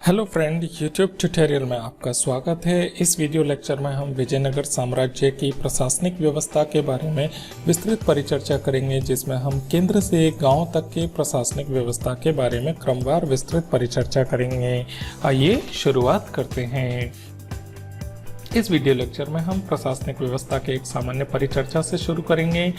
Hello friend, YouTube tutorial में आपका स्वागत है। इस वीडियो लेक्चर में हम विजयनगर साम्राज्य की प्रशासनिक व्यवस्था के बारे में विस्तृत परिचर्चा करेंगे, जिसमें हम केंद्र से गांव तक के प्रशासनिक व्यवस्था के बारे में क्रमवार विस्तृत परिचर्चा करेंगे। आइए शुरुआत करते हैं। इस वीडियो लेक्चर में हम प्रशासनिक व्यवस्था के एक सामान्य परिचर्चा से शुरू करेंगे।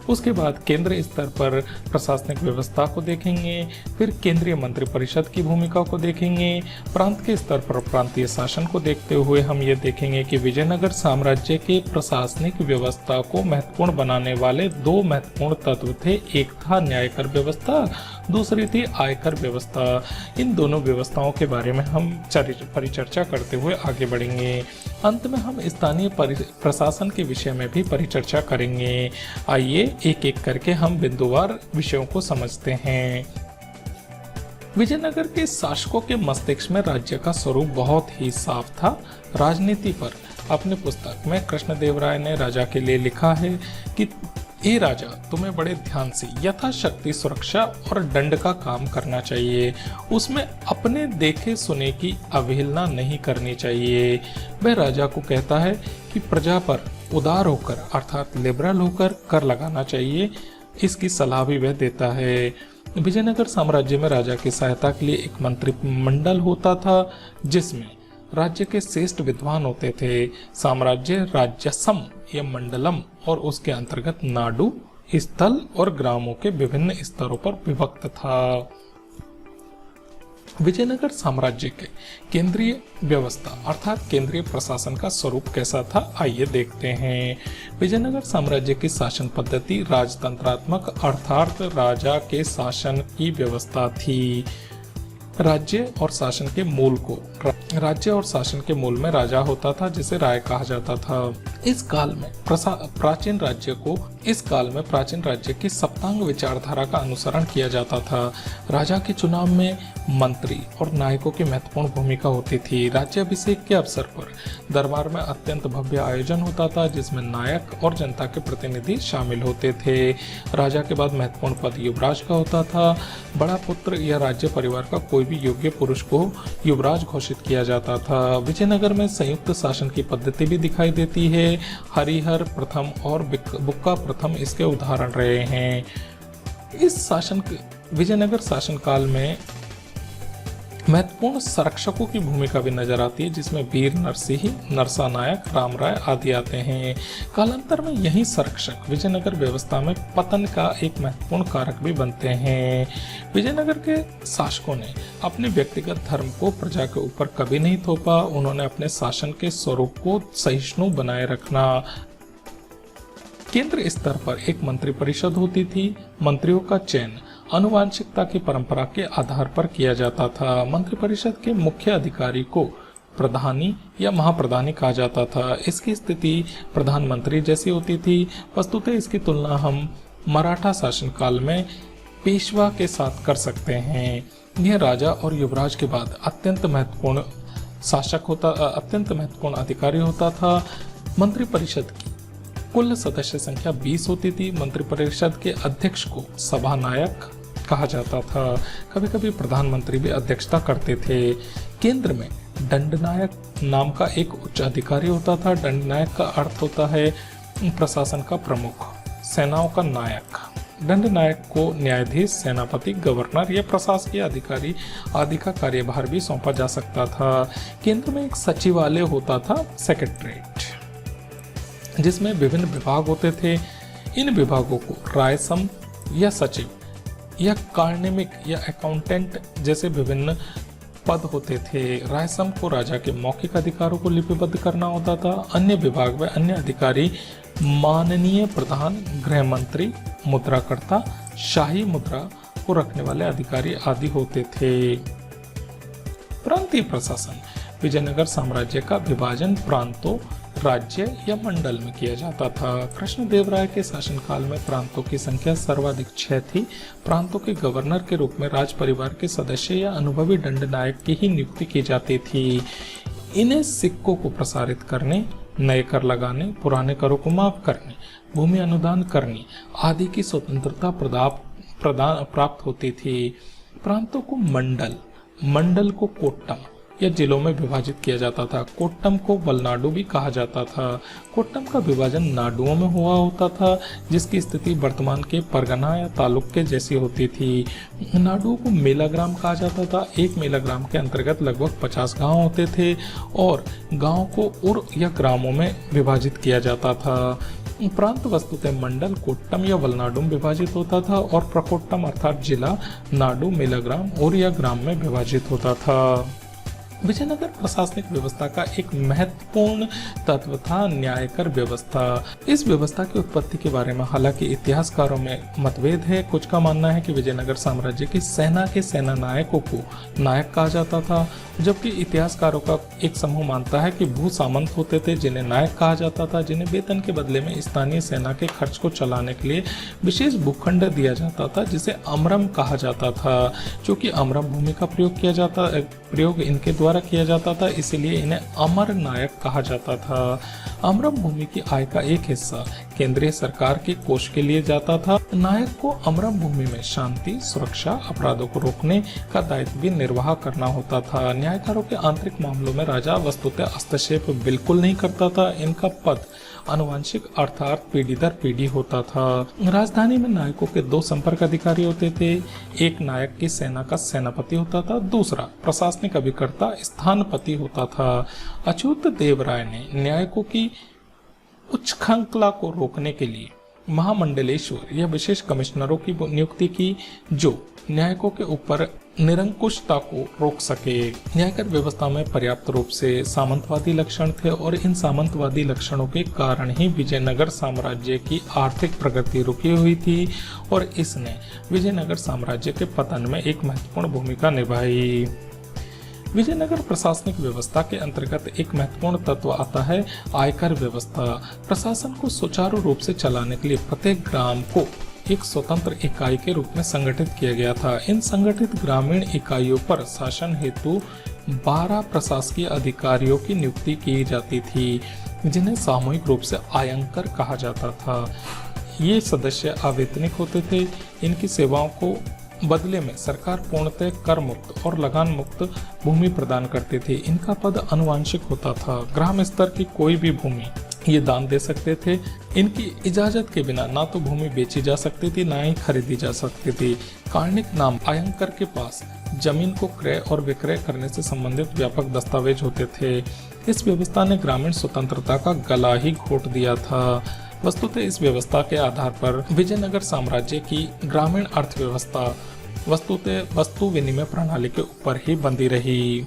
उसके बाद केंद्र स्तर पर प्रशासनिक व्यवस्था को देखेंगे, फिर केंद्रीय मंत्रिपरिषद की भूमिका को देखेंगे। प्रांत के स्तर पर प्रांतीय शासन को देखते हुए हम ये देखेंगे कि विजयनगर साम्राज्य के प्रशासनिक व्यवस्था को महत्वपूर्ण बनाने वाले दो महत्वपूर्ण तत्व थे। एक था न्यायकर व्यवस्था, दूसरी थी आयकर व्यवस्था। इन दोनों व्यवस्थाओं के बारे में हम परिचर्चा करते हुए आगे बढ़ेंगे। अंत में हम स्थानीय प्रशासन के विषय में भी परिचर्चा करेंगे। आइए एक एक करके हम बिंदुवार विषयों को समझते हैं। विजयनगर के शासकों के मस्तिष्क में राज्य का स्वरूप बहुत ही साफ था। राजनीति पर अपनी पुस्तक में कृष्णदेवराय ने राजा के लिए लिखा है कि ए राजा, तुम्हें बड़े ध्यान से यथाशक्ति सुरक्षा और दंड का काम करना चाहिए। उसमें अपने देखे सुने की अवहेलना नहीं करनी चाहिए। वह राजा को कहता है कि प्रजा पर उदार होकर अर्थात लिबरल होकर कर लगाना चाहिए। इसकी सलाह भी वह देता है। विजयनगर साम्राज्य में राजा की सहायता के लिए एक मंत्रिमंडल होता था, जिसमें राज्य के श्रेष्ठ विद्वान होते थे। साम्राज्य राज्यसम या मंडलम और उसके अंतर्गत नाडु, स्थल और ग्रामों के विभिन्न स्तरों पर विभक्त था। विजयनगर साम्राज्य के केंद्रीय व्यवस्था अर्थात केंद्रीय प्रशासन का स्वरूप कैसा था, आइए देखते हैं। विजयनगर साम्राज्य की शासन पद्धति राजतंत्रात्मक अर्थात राजा के शासन की व्यवस्था थी। राज्य और शासन के मूल में राजा होता था, जिसे राय कहा जाता था। इस काल में प्राचीन राज्य की सप्तांग विचारधारा का अनुसरण किया जाता था। राजा के चुनाव में मंत्री और नायकों की महत्वपूर्ण भूमिका होती थी। राज्याभिषेक के अवसर पर दरबार में अत्यंत भव्य आयोजन होता था, जिसमें नायक और जनता के प्रतिनिधि शामिल होते थे। राजा के बाद महत्वपूर्ण पद युवराज का होता था। बड़ा पुत्र या राज्य परिवार का कोई भी योग्य पुरुष को युवराज घोषित किया जाता था। विजयनगर में संयुक्त शासन की पद्धति भी दिखाई देती है। हरिहर प्रथम और बुक्का प्रथम इसके उदाहरण रहे हैं। विजयनगर शासन काल में महत्वपूर्ण संरक्षकों की भूमिका भी नजर आती है, जिसमें वीर नरसिंह, नरसा नायक, राम राय आदि आते हैं। कालांतर में यही संरक्षक विजयनगर व्यवस्था में पतन का एक महत्वपूर्ण कारक भी बनते हैं। विजयनगर के शासकों ने अपने व्यक्तिगत धर्म को प्रजा के ऊपर कभी नहीं थोपा। उन्होंने अपने शासन के स्वरूप को सहिष्णु बनाए रखना। केंद्र स्तर पर एक मंत्रिपरिषद होती थी। मंत्रियों का चयन आनुवांशिकता की परंपरा के आधार पर किया जाता था। मंत्रिपरिषद के मुख्य अधिकारी को प्रधानी या महाप्रधानी कहा जाता था। इसकी स्थिति प्रधानमंत्री जैसी होती थी। वस्तुतः इसकी तुलना हम मराठा शासनकाल में पेशवा के साथ कर सकते हैं। यह राजा और युवराज के बाद अत्यंत महत्वपूर्ण अधिकारी होता था। मंत्रिपरिषद की कुल सदस्य संख्या 20 होती थी। मंत्रिपरिषद के अध्यक्ष को सभानायक कहा जाता था। कभी कभी प्रधानमंत्री भी अध्यक्षता करते थे। केंद्र में दंडनायक नाम का एक उच्च अधिकारी होता था। दंडनायक का अर्थ होता है प्रशासन का प्रमुख, सेनाओं का नायक। दंडनायक को न्यायाधीश, सेनापति, गवर्नर या प्रशासकीय अधिकारी आदि का कार्यभार भी सौंपा जा सकता था। केंद्र में एक सचिवालय होता था, सेक्रेटरीट, जिसमें विभिन्न विभाग होते थे। इन विभागों को रायसम या सचिव या कार्निमिक या अकाउंटेंट जैसे विभिन्न पद होते थे। रायसम को राजा के मौखिक अधिकारों को लिपिबद्ध करना होता था। अन्य विभाग में अन्य अधिकारी माननीय प्रधान, गृह मंत्री, मुद्राकर्ता, शाही मुद्रा को रखने वाले अधिकारी आदि होते थे। प्रांतीय प्रशासन विजयनगर साम्राज्य का विभाजन प्रांतों, राज्य या मंडल में किया जाता था। कृष्णदेवराय के शासनकाल में प्रांतों की संख्या सर्वाधिक 6 थी। प्रांतों के गवर्नर के रूप में राज परिवार के सदस्य या अनुभवी दंडनायक की ही नियुक्ति की जाती थी। इन्हें सिक्कों को प्रसारित करने, नए कर लगाने, पुराने करों को माफ करने, भूमि अनुदान करने आदि की स्वतंत्रता प्राप्त होती थी। प्रांतों को मंडल को कोट्टम या जिलों में विभाजित किया जाता था। कोट्टम को वलनाडु भी कहा जाता था। कोट्टम का विभाजन नाडुओं में हुआ होता था, जिसकी स्थिति वर्तमान के परगना या तालुक के जैसी होती थी। नाडुओं को मेलाग्राम कहा जाता था। एक मेलाग्राम के अंतर्गत लगभग 50 गांव होते थे और गांव को उर या ग्रामों में विभाजित किया जाता था। प्रांत वस्तुतः मंडल कोट्टम या वलनाडु में विभाजित होता था और प्रकोट्टम अर्थात जिला नाडु मेलाग्राम और या ग्राम में विभाजित होता था। विजयनगर प्रशासनिक व्यवस्था का एक महत्वपूर्ण तत्व था न्यायकर व्यवस्था। इस व्यवस्था की उत्पत्ति के बारे में हालांकि इतिहासकारों में मतभेद है। कुछ का मानना है कि विजयनगर साम्राज्य की सेना के सेना नायकों को नायक कहा जाता था, जबकि इतिहासकारों का एक समूह मानता है कि भू सामंत होते थे जिन्हें नायक कहा जाता था, जिन्हें वेतन के बदले में स्थानीय सेना के खर्च को चलाने के लिए विशेष भूखंड दिया जाता था, जिसे अमरम कहा जाता था। क्योंकि अमरम भूमि का प्रयोग इनके द्वारा किया जाता था, इसीलिए इन्हें अमर नायक कहा जाता था। अमरम भूमि की आय का एक हिस्सा केंद्रीय सरकार के कोष के लिए जाता था। नायक को अमरम भूमि में शांति, सुरक्षा, अपराधों को रोकने का दायित्व भी निर्वाह करना होता था। न्यायकारों के आंतरिक मामलों में राजा वस्तुतः हस्तक्षेप बिल्कुल नहीं करता था। इनका पद आनुवंशिक अर्थात पीढ़ी दर पीढ़ी होता था। राजधानी में नायकों के 2 संपर्क अधिकारी होते थे। एक नायक की सेना का सेनापति होता था, दूसरा प्रशासनिक अभिकर्ता स्थानपति होता था। अच्युत देव राय ने न्यायकों की उच्छृंखला को रोकने के लिए महामंडलेश्वर या विशेष कमिश्नरों की नियुक्ति की, जो न्यायकों के ऊपर निरंकुशता को रोक सके। न्यायकर व्यवस्था में पर्याप्त रूप से सामंतवादी लक्षण थे और इन सामंतवादी लक्षणों के कारण ही विजयनगर साम्राज्य की आर्थिक प्रगति रुकी हुई थी और इसने विजयनगर साम्राज्य के पतन में एक महत्वपूर्ण भूमिका निभाई। विजयनगर प्रशासनिक व्यवस्था के अंतर्गत एक महत्वपूर्ण तत्व आता है आयकर व्यवस्था। प्रशासन को सुचारू रूप से चलाने के लिए प्रत्येक ग्राम को एक स्वतंत्र इकाई के रूप में संगठित किया गया था। इन संगठित ग्रामीण इकाइयों पर शासन हेतु 12 प्रशासकीय अधिकारियों की नियुक्ति की जाती थी, जिन्हें सामूहिक रूप से आयंकर कहा जाता था। ये सदस्य अवेतनिक होते थे। इनकी सेवाओं को बदले में सरकार पूर्णतः कर मुक्त और लगान मुक्त भूमि प्रदान करती थी। इनका पद आनुवंशिक होता था। ग्राम स्तर की कोई भी भूमि ये दान दे सकते थे। इनकी इजाजत के बिना ना तो भूमि बेची जा सकती थी, ना ही खरीदी जा सकती थी। कार्णिक नाम आयंकर के पास जमीन को क्रय और विक्रय करने से संबंधित व्यापक दस्तावेज होते थे। इस व्यवस्था ने ग्रामीण स्वतंत्रता का गला ही घोट दिया था। वस्तुतः इस व्यवस्था के आधार पर विजयनगर साम्राज्य की ग्रामीण अर्थव्यवस्था वस्तुतः वस्तु विनिमय प्रणाली के ऊपर ही बंधी रही।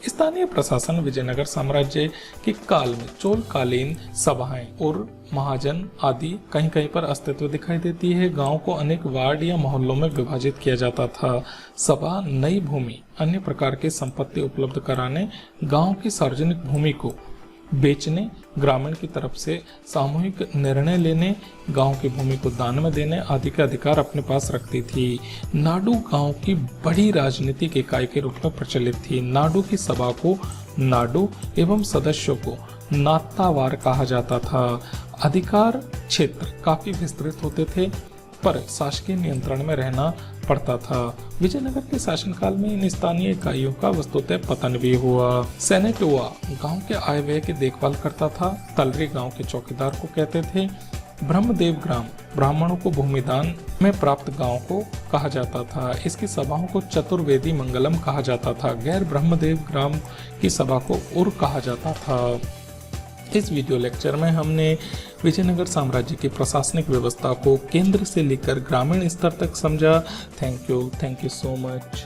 स्थानीय प्रशासन विजयनगर साम्राज्य के काल में चोलकालीन सभाएं और महाजन आदि कहीं कहीं पर अस्तित्व दिखाई देती है। गांव को अनेक वार्ड या मोहल्लों में विभाजित किया जाता था। सभा नई भूमि, अन्य प्रकार की संपत्ति उपलब्ध कराने, गांव की सार्वजनिक भूमि को बेचने, ग्रामीण की तरफ से सामूहिक निर्णय लेने, गांव की भूमि को दान में देने आदि के अधिकार अपने पास रखती थी। नाडु गांव की बड़ी राजनीतिक इकाई के रूप में प्रचलित थी। नाडु की सभा को नाडु एवं सदस्यों को नातावार कहा जाता था। अधिकार क्षेत्र काफी विस्तृत होते थे, पर शासकीय नियंत्रण में रहना पड़ता था। विजयनगर के शासनकाल में इन स्थानीय इकाइयों का वस्तुतः पतन भी हुआ। सेनेटोआ गांव के आय व्यय की देखभाल करता था। तलरी गांव के चौकीदार को कहते थे। ब्रह्मदेव ग्राम ब्राह्मणों को भूमिदान में प्राप्त गांव को कहा जाता था। इसकी सभाओं को चतुर्वेदी मंगलम कहा जाता था। गैर ब्रह्मदेव ग्राम की सभा को उर कहा जाता था। इस वीडियो लेक्चर में हमने विजयनगर साम्राज्य की प्रशासनिक व्यवस्था को केंद्र से लेकर ग्रामीण स्तर तक समझा। Thank you so much.